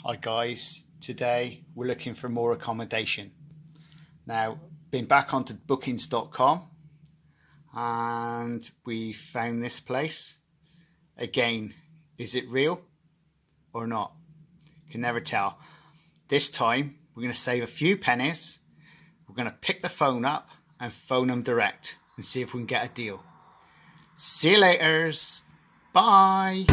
Hi guys, today we're looking for more accommodation. Now, been back onto bookings.com and we found this place. Again, is it real or not? Can never tell. This time we're going to save a few pennies. We're going to pick the phone up and phone them direct and see if we can get a deal. See you laters. Bye.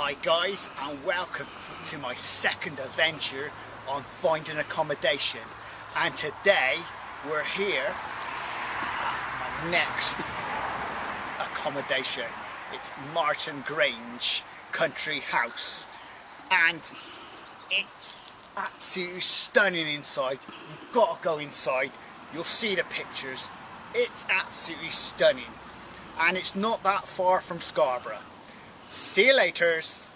Hi guys, and welcome to my second adventure on finding accommodation. And today we're here at my next accommodation. It's Marton Grange Country House, and it's absolutely stunning inside. You've got to go inside. You'll see the pictures. It's absolutely stunning, and it's not that far from Scarborough. See you laters.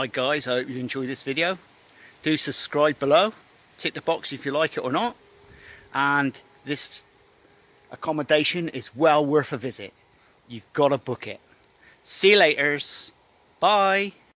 Alright guys, I hope you enjoyed this video. Do subscribe below, tick the box if you like it or not, and this accommodation is well worth a visit. You've got to book it. See you laters. Bye.